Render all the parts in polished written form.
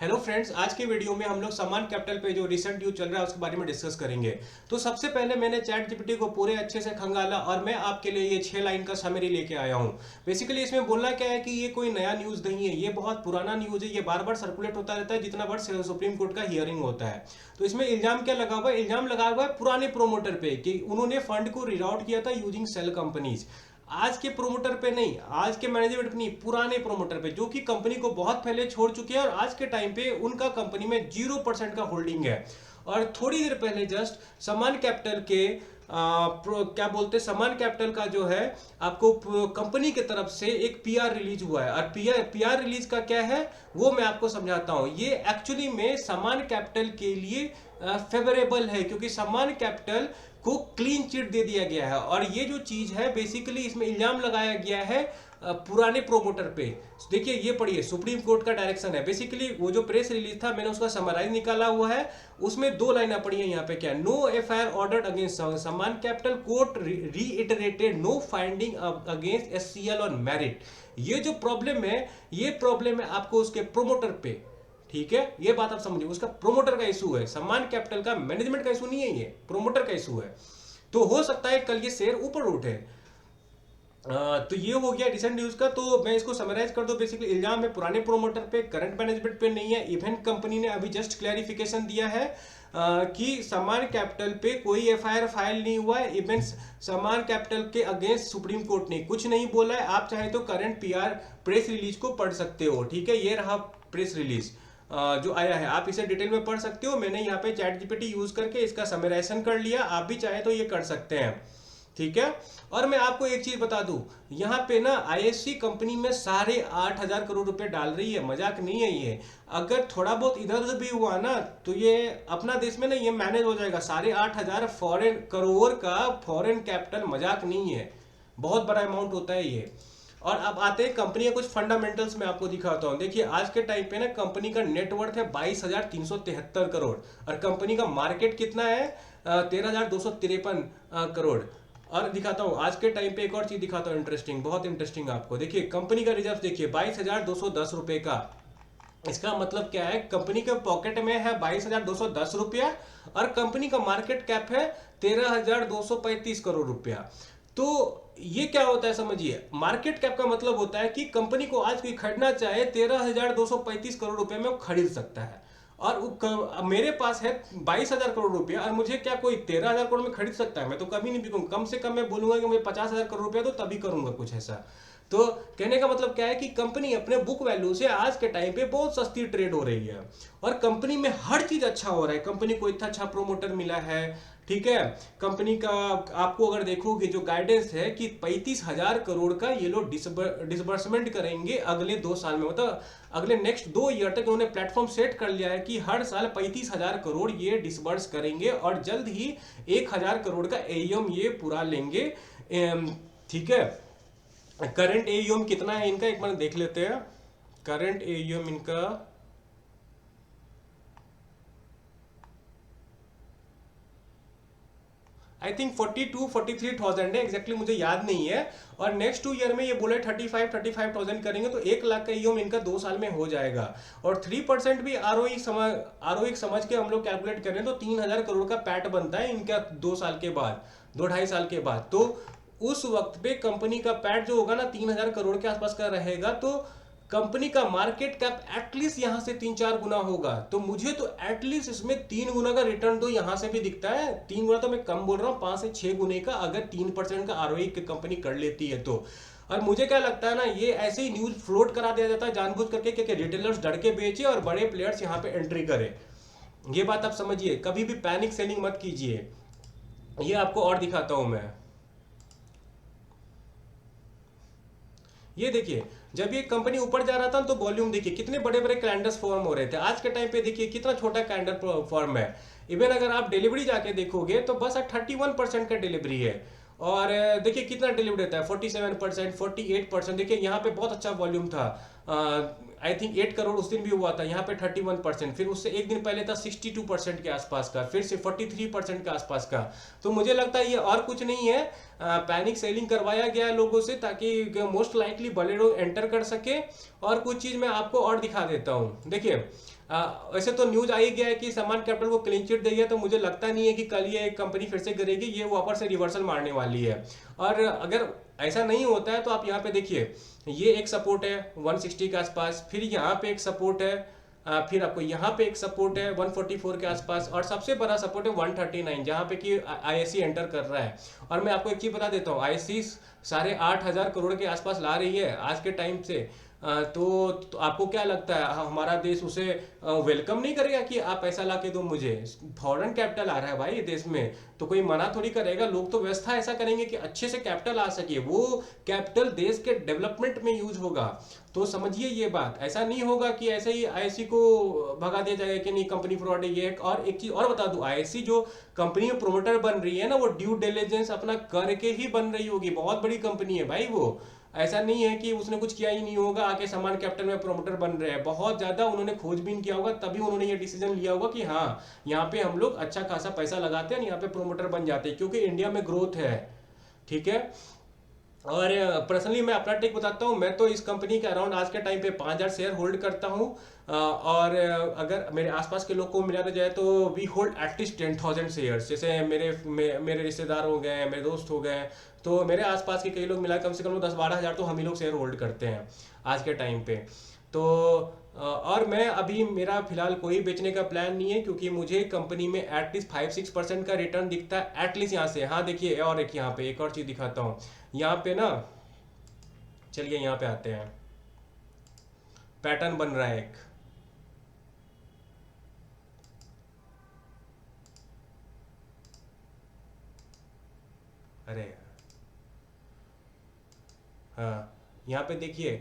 Hello friends, आज के video में हम लोग समान कैपिटल पे जो रिसेंट न्यूज चल रहा है उसके बारे में डिस्कस करेंगे। तो सबसे पहले मैंने चैट जीपीटी को पूरे अच्छे से खंगाला और मैं आपके लिए ये 6 लाइन का समरी लेके आया हूँ। बेसिकली इसमें बोलना क्या है कि ये कोई नया न्यूज़ नहीं है, ये बहुत पुराना न्यूज़ है, ये बार बार सर्कुलेट होता रहता है जितना बार सुप्रीम कोर्ट का हियरिंग होता है। तो इसमें इल्जाम क्या लगा हुआ है? इल्जाम लगा हुआ है पुराने प्रोमोटर पे कि उन्होंने फंड को रीराउट किया था यूजिंग सेल कंपनीज। आज के प्रोमोटर पे नहीं, आज के मैनेजमेंट पे नहीं, पुराने प्रोमोटर पे जो कि कंपनी को बहुत पहले छोड़ चुके हैं और आज के टाइम पे उनका कंपनी में 0% का होल्डिंग है। और थोड़ी देर पहले जस्ट समान कैपिटल के क्या बोलते हैं, समान कैपिटल का जो है आपको कंपनी की तरफ से एक पीआर रिलीज हुआ है। और पीआर रिलीज का क्या है वो मैं आपको समझाता हूं। ये एक्चुअली में समान कैपिटल के लिए फेवरेबल है क्योंकि समान कैपिटल को क्लीन चिट दे दिया गया है। और ये जो चीज है बेसिकली इसमें इल्जाम लगाया गया है पुराने प्रोमोटर पे। देखिए ये पढ़िए, सुप्रीम कोर्ट का डायरेक्शन है। बेसिकली वो जो प्रेस रिलीज था मैंने उसका समराइज निकाला हुआ है, उसमें 2 लाइनें पढ़ी है। यहाँ पे क्या, no FIR ordered against Sammaan capital, court reiterated no finding against SCL on merit. ये जो प्रॉब्लम है, ये प्रॉब्लम है आपको उसके प्रोमोटर पे। ठीक है, ये बात आप समझिए, उसका प्रोमोटर का इशू है, समान कैपिटल का मैनेजमेंट का इशू नहीं है, ये प्रोमोटर का इशू है। तो हो सकता है कल ये शेयर ऊपर उठे। तो ये हो गया रिसेंट न्यूज का। तो मैं इसको समराइज कर दूं, बेसिकली इल्जाम है पुराने प्रोमोटर पे, करंट मैनेजमेंट पे नहीं है। इवेंट कंपनी ने अभी जस्ट क्लैरिफिकेशन दिया है कि समान कैपिटल पे कोई एफआईआर फाइल नहीं हुआ है। इवेंट समान कैपिटल के अगेंस्ट सुप्रीम कोर्ट ने कुछ नहीं बोला है। आप चाहे तो करंट पीआर प्रेस रिलीज को पढ़ सकते हो। ठीक है, ये रहा प्रेस रिलीज जो आया है, आप इसे डिटेल में पढ़ सकते हो। मैंने यहाँ पे चैट जीपीटी यूज करके इसका समराइजेशन कर लिया, आप भी चाहे तो ये कर सकते हैं। ठीक है, और मैं आपको एक चीज बता दूं, यहाँ पे ना आईएससी कंपनी में 8,500 करोड़ रुपए डाल रही है, मजाक नहीं है ये। अगर थोड़ा बहुत इधर उधर भी हुआ ना तो ये अपना देश में ना ये मैनेज हो जाएगा। 8,500 फॉरेन करोड़ का फॉरेन कैपिटल मजाक नहीं है, बहुत बड़ा अमाउंट होता है ये। और अब आते हैं कंपनी के कुछ फंडामेंटल्स में आपको दिखाता हूं। देखिए आज के टाइम पे ना कंपनी का नेटवर्थ है 22,373 करोड़ और कंपनी का मार्केट कितना है 13,253 करोड़। और दिखाता हूं आज के टाइम पे एक और चीज दिखाता हूं, इंटरेस्टिंग, बहुत इंटरेस्टिंग आपको। देखिए कंपनी का रिजर्व देखिए 22,210 रुपए का। इसका मतलब क्या है, कंपनी के पॉकेट में है 22,210 रुपया और कंपनी का मार्केट कैप है 13,235 करोड़ रुपया। तो ये क्या होता है समझिए, मार्केट कैप का मतलब होता है कि कंपनी को आज कोई खरीदना चाहे 13,235 करोड़ रुपए में वो खरीद सकता है। और मेरे पास है 22,000 करोड़ रुपया और मुझे क्या कोई 13,000 करोड़ में खरीद सकता है? मैं तो कभी नहीं बिकूंगा। कम से कम मैं बोलूंगा कि मुझे 50,000 करोड़ रुपया, तो तभी करूंगा कुछ ऐसा। तो कहने का मतलब क्या है कि कंपनी अपने बुक वैल्यू से आज के टाइम पे बहुत सस्ती ट्रेड हो रही है और कंपनी में हर चीज अच्छा हो रहा है। कंपनी को इतना अच्छा प्रोमोटर मिला है। ठीक है, कंपनी का आपको अगर देखोगे जो गाइडेंस है कि 35,000 करोड़ का ये लोग डिसबर्समेंट करेंगे अगले 2 साल में, मतलब अगले नेक्स्ट 2 ईयर तक उन्होंने प्लेटफॉर्म सेट कर लिया है कि हर साल 35,000 करोड़ ये डिसबर्स करेंगे और जल्द ही 1,000 करोड़ का एयूएम ये पूरा लेंगे। ठीक है, करंट एयूएम कितना है इनका एक बार देख लेते हैं। करंट एयूएम इनका आई थिंक 42-43,000 है, एग्जैक्टली मुझे याद नहीं है। और नेक्स्ट 2 ईयर में ये बोले 35,000 करेंगे तो 1 लाख का ईओम इनका 2 साल में हो जाएगा। और 3% भी आरओई समझ के हम लोग कैलकुलेट करें तो 3,000 करोड़ का पैट बनता है इनका 2 साल के बाद, 2-2.5 साल के बाद। तो उस वक्त पे कंपनी का पैट जो होगा ना 3,000 करोड़ के आसपास का रहेगा। तो कंपनी का मार्केट कैप एटलीस्ट यहां से 3-4 गुना होगा। तो मुझे तो एटलीस्ट इसमें 3 गुना का रिटर्न तो यहां से भी दिखता है। 3 गुना तो मैं कम बोल रहा हूं, 5 से 6 गुने का अगर 3% का आरओई कंपनी कर लेती है तो। और मुझे क्या लगता है ना, ये ऐसे ही न्यूज फ्लोट करा दिया जाता है जानबूझ करके कि रिटेलर्स डर के बेचे और बड़े प्लेयर्स यहाँ पे एंट्री करें। ये बात आप समझिए, कभी भी पैनिक सेलिंग मत कीजिए। ये आपको और दिखाता हूं मैं। ये देखिए जब ये कंपनी ऊपर जा रहा था तो वॉल्यूम देखिए कितने बड़े बड़े कैलेंडर्स फॉर्म हो रहे थे। आज के टाइम पे देखिए कितना छोटा कैलेंडर फॉर्म है। इवन अगर आप डिलीवरी जाके देखोगे तो बस 31% का डिलीवरी है। और देखिए कितना डिलीवरी रहता है 47%, 48%। देखिए यहाँ पे बहुत अच्छा वॉल्यूम था। आई थिंक 8 करोड़ उस दिन भी हुआ था, यहाँ पे 31%। फिर उससे एक दिन पहले था 62% के आसपास का, फिर से 43% के आसपास का। तो मुझे लगता है ये और कुछ नहीं है, पैनिक सेलिंग करवाया गया है लोगों से ताकि मोस्ट लाइकली बड़े लोग एंटर कर सके। और कुछ चीज मैं आपको और दिखा देता हूँ। देखिए वैसे तो न्यूज आ ही गया है कि समान कैपिटल को क्लीन चिट देगी, तो मुझे लगता नहीं है कि कल ये कंपनी फिर से गिरेगी, ये वापस से रिवर्सल मारने वाली है। और अगर ऐसा नहीं होता है तो आप यहाँ पे देखिए, ये एक सपोर्ट है 160 के आसपास, फिर यहाँ पे एक सपोर्ट है, फिर आपको यहाँ पे एक सपोर्ट है 144 के आसपास, और सबसे बड़ा सपोर्ट है 139 जहाँ पे कि आईएससी एंटर कर रहा है। और मैं आपको एक चीज बता देता हूँ, आईएससी 8,500 करोड़ के आसपास ला रही है आज के टाइम से। तो आपको क्या लगता है हमारा देश उसे वेलकम नहीं करेगा कि आप पैसा ला के दो मुझे? फॉरेन कैपिटल आ रहा है भाई देश में, तो कोई मना थोड़ी करेगा। लोग तो व्यवस्था ऐसा करेंगे कि अच्छे से कैपिटल आ सके, वो कैपिटल देश के डेवलपमेंट में यूज होगा। तो समझिए ये बात, ऐसा नहीं होगा कि ऐसे ही आईएससी को भगा दिया जाएगा कि नहीं कंपनी फ्रॉड है ये। और एक चीज और बता दूं, आईएससी जो कंपनी में प्रोमोटर बन रही है ना, वो ड्यू डिलिजेंस अपना करके ही बन रही होगी। बहुत बड़ी कंपनी है भाई वो, ऐसा नहीं है कि उसने कुछ किया ही नहीं होगा आके समान कैपिटल में प्रोमोटर बन रहे हैं। बहुत ज्यादा उन्होंने खोजबीन किया होगा, तभी उन्होंने ये डिसीजन लिया होगा कि हाँ यहाँ पे हम लोग अच्छा खासा पैसा लगाते हैं, यहाँ पे प्रोमोटर बन जाते हैं, क्योंकि इंडिया में ग्रोथ है। ठीक है। और पर्सनली मैं अपना टेक बताता हूँ, मैं तो इस कंपनी के अराउंड आज के टाइम पे 5,000 शेयर होल्ड करता हूँ। और अगर मेरे आसपास के लोग को मिलाया जाए तो वी होल्ड एटलीस्ट 10,000 शेयर्स। जैसे मेरे रिश्तेदार हो गए, मेरे दोस्त हो गए, तो मेरे आसपास के कई लोग मिला कम से कम 10-12 हज़ार तो हम ही लोग शेयर होल्ड करते हैं आज के टाइम पे। तो और मैं अभी मेरा फिलहाल कोई बेचने का प्लान नहीं है, क्योंकि मुझे कंपनी में एटलीस्ट 5-6% का रिटर्न दिखता है एटलीस्ट यहाँ से। हाँ देखिए, और एक यहाँ पे एक और चीज़ दिखाता हूँ यहाँ पे ना, चलिए यहाँ पे आते हैं, पैटर्न बन रहा है एक। अरे हाँ, यहाँ पे देखिए,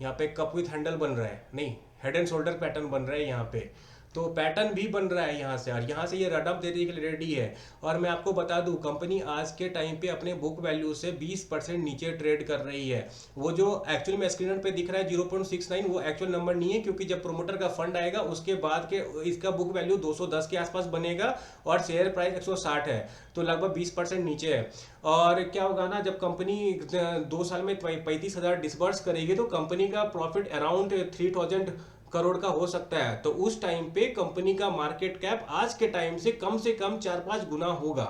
यहाँ पे कप विथ हैंडल बन रहा है, नहीं हेड एंड शोल्डर पैटर्न बन रहा है यहाँ पे। तो पैटर्न भी बन रहा है यहाँ से, और यहाँ से ये रन अप देने के लिए रेडी है। और मैं आपको बता दूं, कंपनी आज के टाइम पे अपने बुक वैल्यू से 20% नीचे ट्रेड कर रही है। वो जो एक्चुअल में स्क्रीन पे दिख रहा है 0.69, वो एक्चुअल नंबर नहीं है, क्योंकि जब प्रोमोटर का फंड आएगा उसके बाद के इसका बुक वैल्यू 210 के आसपास बनेगा, और शेयर प्राइस 160 है, तो लगभग 20% नीचे है। और क्या होगा ना, जब कंपनी 2 साल में 35,000 डिसबर्स करेगी, तो कंपनी का प्रॉफिट अराउंड 3,000 करोड़ का हो सकता है। तो उस टाइम पे कंपनी का मार्केट कैप आज के टाइम से कम 4-5 गुना होगा।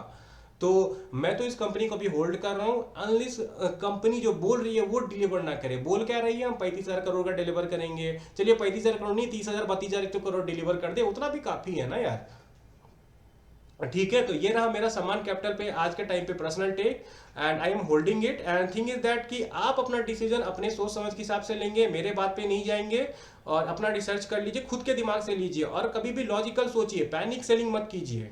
तो मैं तो इस कंपनी को भी होल्ड कर रहा हूं, अनलिस कंपनी जो बोल रही है वो डिलीवर ना करे। बोल क्या रही है, हम 35,000 करोड़ का डिलीवर करेंगे, चलिए 35,000 करोड़ नहीं, 30,000 32,000 करोड़ डिलीवर कर दे, उतना भी काफी है ना यार। ठीक है। तो ये रहा मेरा समान कैपिटल पे आज के टाइम पे personal take, and I am holding it. And thing is that कि आप अपना डिसीजन अपने सोच समझ के हिसाब से लेंगे, मेरे बात पे नहीं जाएंगे, और अपना रिसर्च कर लीजिए, खुद के दिमाग से लीजिए, और कभी भी लॉजिकल सोचिए, पैनिक सेलिंग मत कीजिए।